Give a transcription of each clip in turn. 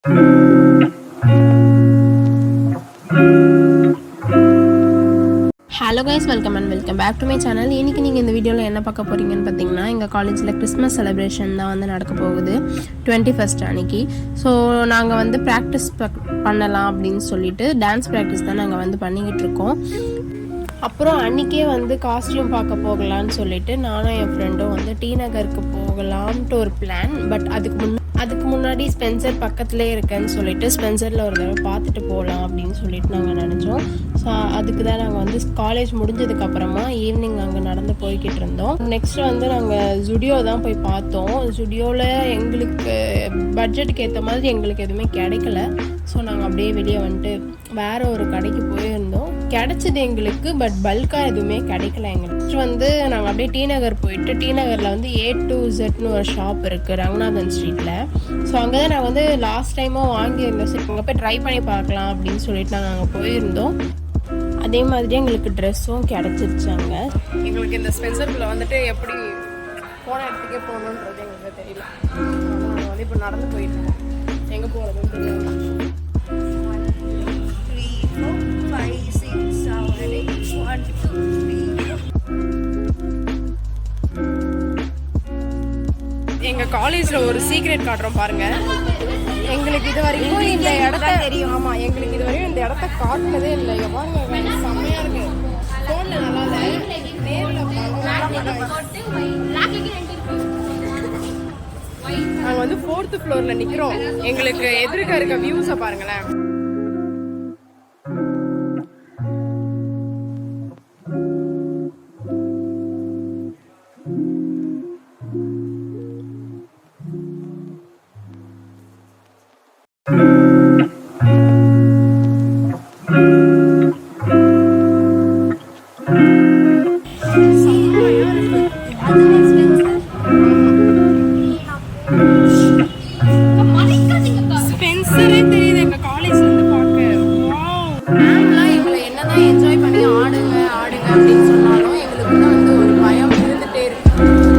Hello guys, welcome back to my channel. இன்றைக்கி நீங்கள் இந்த வீடியோவில் என்ன பார்க்க போகிறீங்கன்னு பார்த்தீங்கன்னா, எங்கள் காலேஜில் கிறிஸ்மஸ் செலிப்ரேஷன் தான் வந்து நடக்க போகுது 21st அன்னைக்கு. ஸோ நாங்கள் வந்து ப்ராக்டிஸ் பண்ணலாம் அப்படின்னு சொல்லிட்டு டான்ஸ் ப்ராக்டிஸ் தான் நாங்கள் வந்து பண்ணிக்கிட்டு இருக்கோம். அப்புறம் அன்றைக்கே வந்து காஸ்டியூம் பார்க்க போகலான்னு சொல்லிட்டு நானும் என் ஃப்ரெண்டும் வந்து டி நகருக்கு போகலான்ட்டு ஒரு பிளான். பட் அதுக்கு முன்னாடி ஸ்பென்சர் பக்கத்துலேயே இருக்கேன்னு சொல்லிட்டு ஸ்பென்சரில் ஒரு தடவை பார்த்துட்டு போகலாம் அப்படின்னு சொல்லிட்டு நாங்கள் நினச்சோம். ஸோ அதுக்கு தான் நாங்கள் வந்து காலேஜ் முடிஞ்சதுக்கப்புறமா ஈவினிங் அங்கே நடந்து போய்கிட்டு இருந்தோம். நெக்ஸ்ட் வந்து நாங்கள் ஜுடியோ தான் போய் பார்த்தோம். ஜுடியோவில் எங்களுக்கு பட்ஜெட்டுக்கு ஏற்ற மாதிரி எங்களுக்கு எதுவுமே கிடைக்கல. ஸோ நாங்கள் அப்படியே வெளியே வந்துட்டு வேறு ஒரு கடைக்கு போயிருந்தோம். கிடைச்சது எங்களுக்கு, பட் பல்காக எதுவுமே கிடைக்கல எங்களுக்கு. நெக்ஸ்ட் வந்து நாங்கள் அப்படியே டி நகர் போயிட்டு டி நகரில் வந்து A to Zன்னு ஒரு ஷாப் இருக்குது ரங்கநாதன் ஸ்ட்ரீட்டில். ஸோ அங்கே தான் நாங்கள் வந்து லாஸ்ட் டைமாக வாங்கியிருந்தோம். சரி அங்கே போய் ட்ரை பண்ணி பார்க்கலாம் அப்படின்னு சொல்லிட்டு நாங்கள் அங்கே போயிருந்தோம். அதே மாதிரி எங்களுக்கு ட்ரெஸ்ஸும் கிடச்சிருச்சு அங்கே. எங்களுக்கு இந்த ஸ்பென்சர்க்குள்ளே வந்துட்டு எப்படி போன இடத்துக்கே போகணுன்றது எங்களுக்கு தெரியல. நாங்கள் வந்து இப்போ நடந்து போயிட்டுருக்கோம். எங்கே போகிறதுன்னு தெரியல. 3, 4, 5, 6, 7, 8, 1, 2, 3. எங்கள் காலேஜில் ஒரு சீக்ரெட் காட்டுறோம் பாருங்கள். எங்களுக்கு இது வரைக்கும் இந்த இடத்த தெரியும். ஆமாம், எங்களுக்கு இது வரையும் இந்த இடத்த காட்டினதே இல்லை. பாருங்க, செம்மையாக இருக்குது. ஃபோனில் நல்லா இல்லை, நேரில் நாங்கள் வந்து 4th ஃப்ளோரில் நிற்கிறோம். எங்களுக்கு எதிர்க்க இருக்க வியூஸை பாருங்களேன். ஸ்பென்சரே தெரியுது எங்கள் காலேஜ்லேருந்து பார்க்க. மேம்லாம் எங்களை என்னதான் என்ஜாய் பண்ணி ஆடுங்க அப்படின்னு சொன்னாலும் எங்களுக்கு தான் வந்து ஒரு பயம் இருந்துகிட்டே இருக்கு.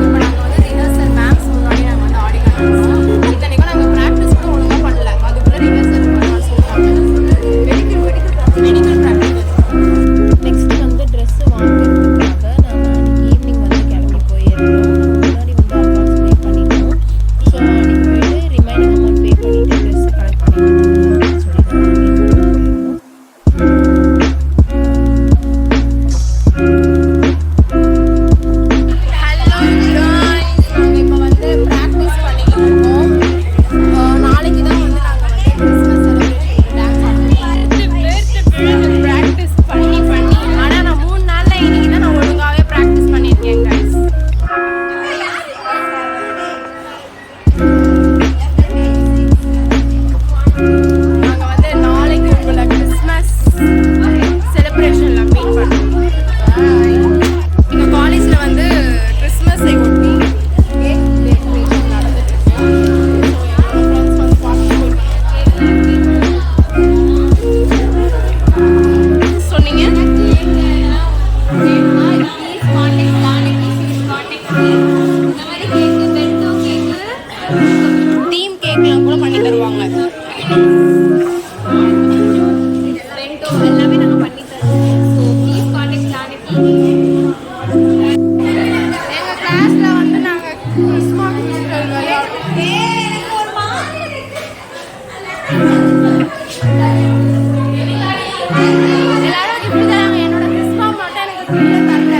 இப்போ நாங்கள் வந்து ரிஹர்சல் மேம்ஸ் முன்னாடி நாங்கள் வந்து ஆடி காட்டுறோம். இத்தனைக்கும் நாங்கள் ப்ராக்டிஸ் கூட ஒழுங்காக பண்ணல. அதுக்குள்ளே ரிஹர்சல் பண்ண சொல்லிட்டாங்க. Medical practice. நெக்ஸ்ட் வந்து ட்ரெஸ்ஸு வாங்குறதுக்காக நாங்கள் அன்றைக்கி ஈவினிங் வந்து கிளம்பி போயிருந்தோம். முன்னாடி வந்து அட்வான்ஸ் பே பண்ணிட்டோம். ஸோ அன்றைக்கி போய்ட்டு ரிமைனிங் அமௌண்ட் பே பண்ணிவிட்டு ட்ரெஸ்ஸு கலெக்ட் பண்ணிட்டு சொல்லிட்டு எல்லாரும் இப்படி தான் என்னோட கிறிஸ்மா மட்டும் எனக்கு தரல.